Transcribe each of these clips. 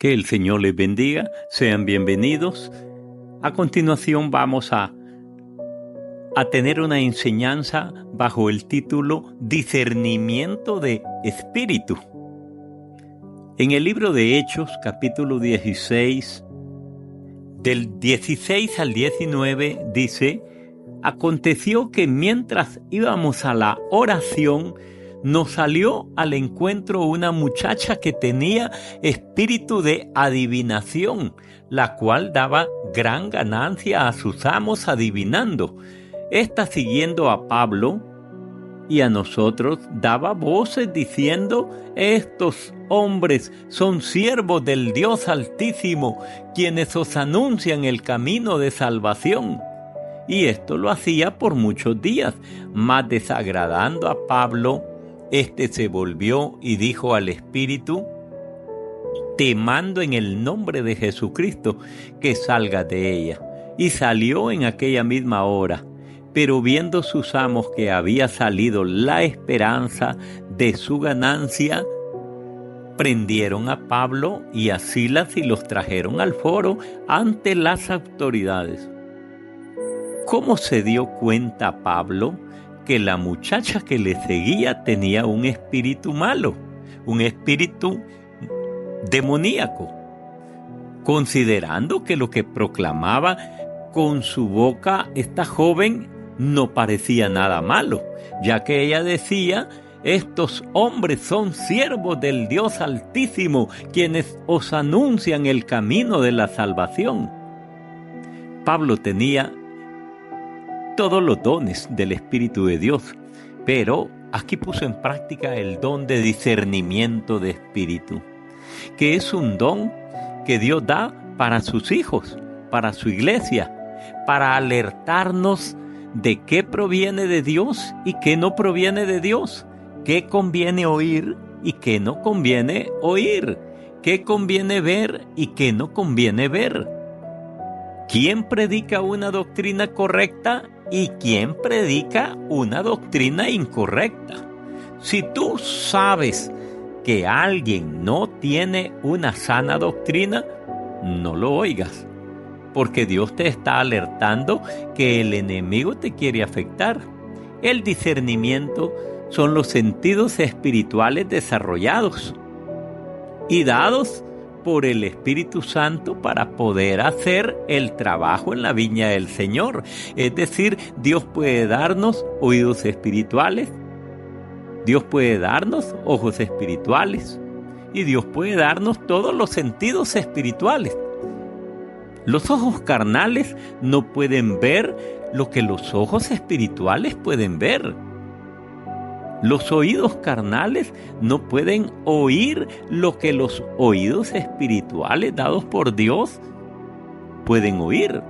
Que el Señor les bendiga, sean bienvenidos. A continuación vamos a tener una enseñanza bajo el título Discernimiento de Espíritu. En el libro de Hechos, capítulo 16, del 16 al 19, dice: aconteció que mientras íbamos a la oración, nos salió al encuentro una muchacha que tenía espíritu de adivinación, la cual daba gran ganancia a sus amos adivinando. Esta, siguiendo a Pablo y a nosotros, daba voces diciendo: estos hombres son siervos del Dios Altísimo, quienes os anuncian el camino de salvación. Y esto lo hacía por muchos días, mas desagradando a Pablo, este se volvió y dijo al espíritu: te mando en el nombre de Jesucristo que salgas de ella. Y salió en aquella misma hora. Pero viendo sus amos que había salido la esperanza de su ganancia, prendieron a Pablo y a Silas y los trajeron al foro ante las autoridades. ¿Cómo se dio cuenta Pablo que la muchacha que le seguía tenía un espíritu malo, un espíritu demoníaco? Considerando que lo que proclamaba con su boca esta joven no parecía nada malo, ya que ella decía: estos hombres son siervos del Dios Altísimo, quienes os anuncian el camino de la salvación. Pablo tenía todos los dones del Espíritu de Dios, pero aquí puso en práctica el don de discernimiento de espíritu, que es un don que Dios da para sus hijos, para su iglesia, para alertarnos de qué proviene de Dios y qué no proviene de Dios, qué conviene oír y qué no conviene oír, qué conviene ver y qué no conviene ver, quién predica una doctrina correcta y quién predica una doctrina incorrecta. Si tú sabes que alguien no tiene una sana doctrina, no lo oigas, porque Dios te está alertando que el enemigo te quiere afectar. El discernimiento son los sentidos espirituales desarrollados y dados por el Espíritu Santo para poder hacer el trabajo en la viña del Señor. Es decir, Dios puede darnos oídos espirituales, Dios puede darnos ojos espirituales y Dios puede darnos todos los sentidos espirituales. Los ojos carnales no pueden ver lo que los ojos espirituales pueden ver. Los oídos carnales no pueden oír lo que los oídos espirituales dados por Dios pueden oír.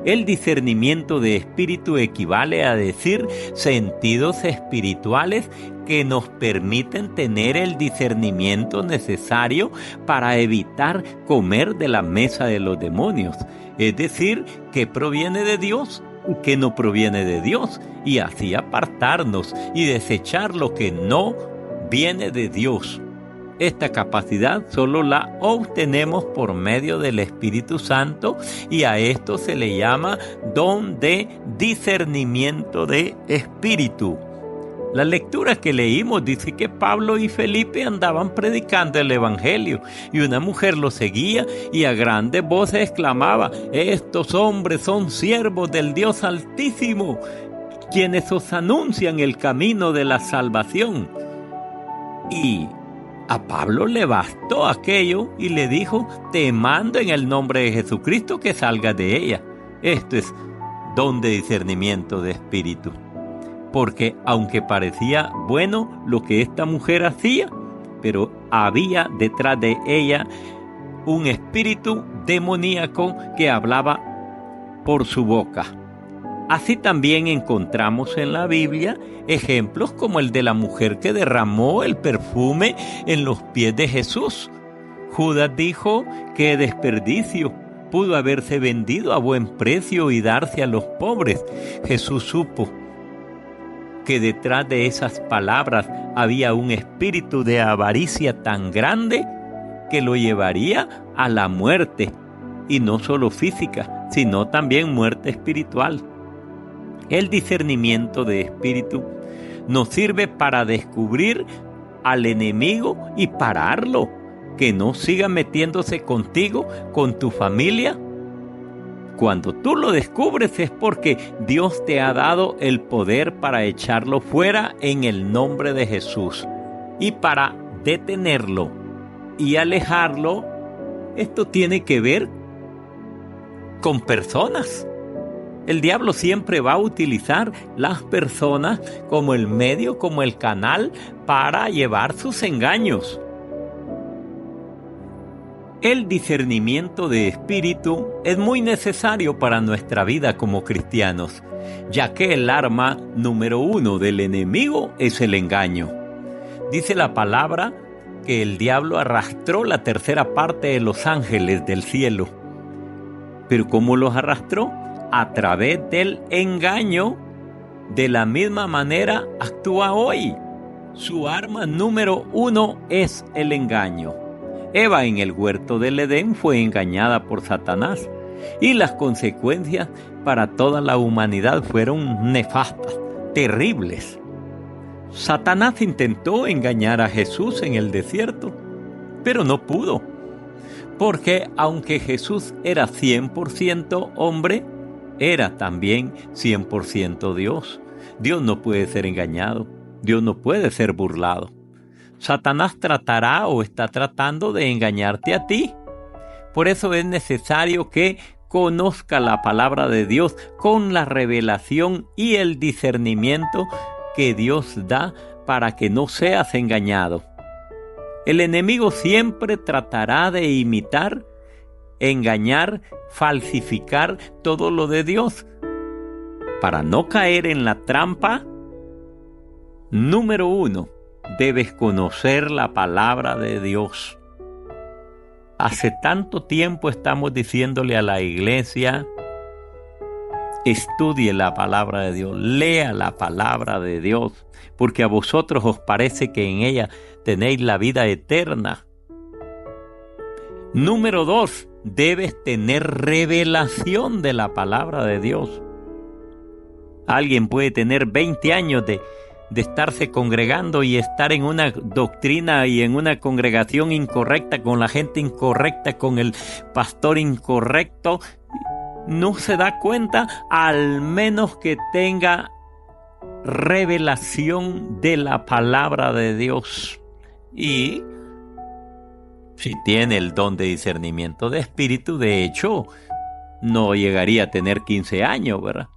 El discernimiento de espíritu equivale a decir sentidos espirituales que nos permiten tener el discernimiento necesario para evitar comer de la mesa de los demonios. Es decir, que proviene de Dios y que no proviene de Dios, y así apartarnos y desechar lo que no viene de Dios. Esta capacidad solo la obtenemos por medio del Espíritu Santo, y a esto se le llama don de discernimiento de espíritu. La lectura que leímos dice que Pablo y Felipe andaban predicando el Evangelio y una mujer los seguía y a grandes voces exclamaba: estos hombres son siervos del Dios Altísimo, quienes os anuncian el camino de la salvación. Y a Pablo le bastó aquello y le dijo: te mando en el nombre de Jesucristo que salgas de ella. Esto es don de discernimiento de espíritu. Porque aunque parecía bueno lo que esta mujer hacía, pero había detrás de ella un espíritu demoníaco que hablaba por su boca. Así también encontramos en la Biblia ejemplos como el de la mujer que derramó el perfume en los pies de Jesús. Judas dijo: qué desperdicio, pudo haberse vendido a buen precio y darse a los pobres. Jesús supo que detrás de esas palabras había un espíritu de avaricia tan grande que lo llevaría a la muerte, y no solo física, sino también muerte espiritual. El discernimiento de espíritu nos sirve para descubrir al enemigo y pararlo, que no siga metiéndose contigo, con tu familia. Cuando tú lo descubres es porque Dios te ha dado el poder para echarlo fuera en el nombre de Jesús. Y para detenerlo y alejarlo, esto tiene que ver con personas. El diablo siempre va a utilizar las personas como el medio, como el canal para llevar sus engaños. El discernimiento de espíritu es muy necesario para nuestra vida como cristianos, ya que el arma número 1 del enemigo es el engaño. Dice la palabra que el diablo arrastró la tercera parte de los ángeles del cielo. ¿Pero cómo los arrastró? A través del engaño. De la misma manera actúa hoy. Su arma número 1 es el engaño. Eva en el huerto del Edén fue engañada por Satanás y las consecuencias para toda la humanidad fueron nefastas, terribles. Satanás intentó engañar a Jesús en el desierto, pero no pudo, porque aunque Jesús era 100% hombre, era también 100% Dios. Dios no puede ser engañado, Dios no puede ser burlado. Satanás tratará o está tratando de engañarte a ti. Por eso es necesario que conozca la palabra de Dios con la revelación y el discernimiento que Dios da para que no seas engañado. El enemigo siempre tratará de imitar, engañar, falsificar todo lo de Dios. Para no caer en la trampa, número 1, debes conocer la palabra de Dios. Hace tanto tiempo estamos diciéndole a la iglesia: estudie la palabra de Dios, lea la palabra de Dios, porque a vosotros os parece que en ella tenéis la vida eterna. Número 2, debes tener revelación de la palabra de Dios. Alguien puede tener 20 años de estarse congregando y estar en una doctrina y en una congregación incorrecta, con la gente incorrecta, con el pastor incorrecto. No se da cuenta, al menos que tenga revelación de la palabra de Dios. Y si tiene el don de discernimiento de espíritu, de hecho, no llegaría a tener 15 años, ¿verdad?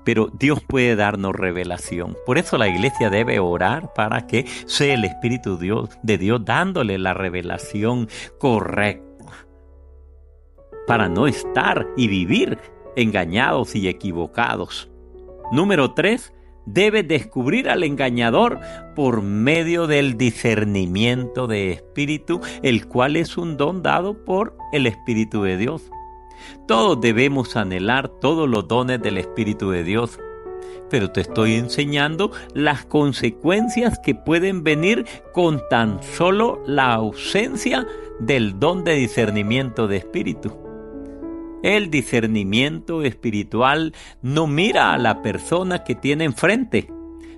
Pero Dios puede darnos revelación. Por eso la iglesia debe orar para que sea el Espíritu de Dios dándole la revelación correcta, para no estar y vivir engañados y equivocados. Número 3, debe descubrir al engañador por medio del discernimiento de espíritu, el cual es un don dado por el Espíritu de Dios. Todos debemos anhelar todos los dones del Espíritu de Dios, pero te estoy enseñando las consecuencias que pueden venir con tan solo la ausencia del don de discernimiento de espíritu. El discernimiento espiritual no mira a la persona que tiene enfrente,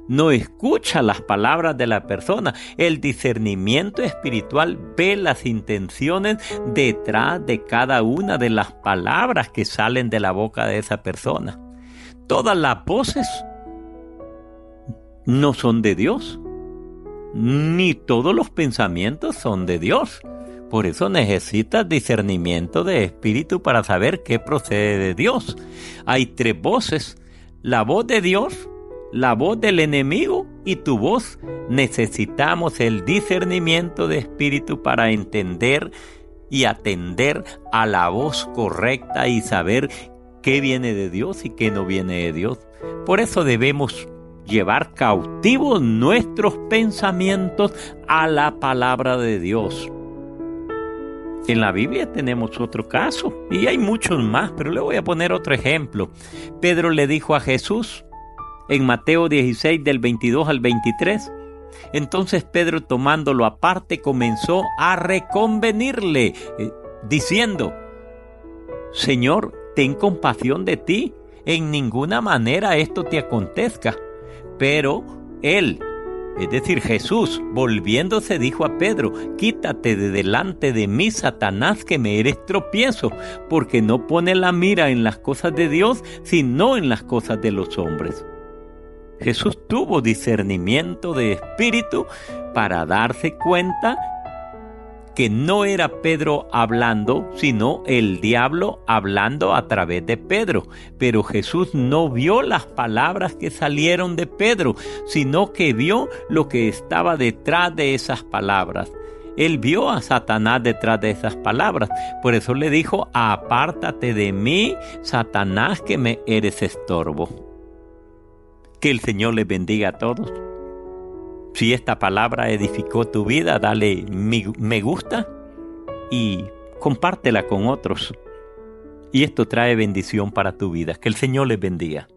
no escucha las palabras de la persona. El discernimiento espiritual ve las intenciones detrás de cada una de las palabras que salen de la boca de esa persona. Todas las voces no son de Dios, ni todos los pensamientos son de Dios. Por eso necesitas discernimiento de espíritu para saber qué procede de Dios. Hay 3 voces: la voz de Dios, la voz del enemigo y tu voz. Necesitamos el discernimiento de espíritu para entender y atender a la voz correcta y saber qué viene de Dios y qué no viene de Dios. Por eso debemos llevar cautivos nuestros pensamientos a la palabra de Dios. En la Biblia tenemos otro caso y hay muchos más, pero le voy a poner otro ejemplo. Pedro le dijo a Jesús en Mateo 16 del 22 al 23: Entonces Pedro, tomándolo aparte, comenzó a reconvenirle, diciendo: Señor, ten compasión de ti, en ninguna manera esto te acontezca. Pero él, es decir, Jesús, volviéndose, dijo a Pedro: quítate de delante de mí, Satanás, que me eres tropiezo, porque no pone la mira en las cosas de Dios, sino en las cosas de los hombres. Jesús tuvo discernimiento de espíritu para darse cuenta que no era Pedro hablando, sino el diablo hablando a través de Pedro. Pero Jesús no vio las palabras que salieron de Pedro, sino que vio lo que estaba detrás de esas palabras. Él vio a Satanás detrás de esas palabras. Por eso le dijo: apártate de mí, Satanás, que me eres estorbo. Que el Señor les bendiga a todos. Si esta palabra edificó tu vida, dale me gusta y compártela con otros. Y esto trae bendición para tu vida. Que el Señor les bendiga.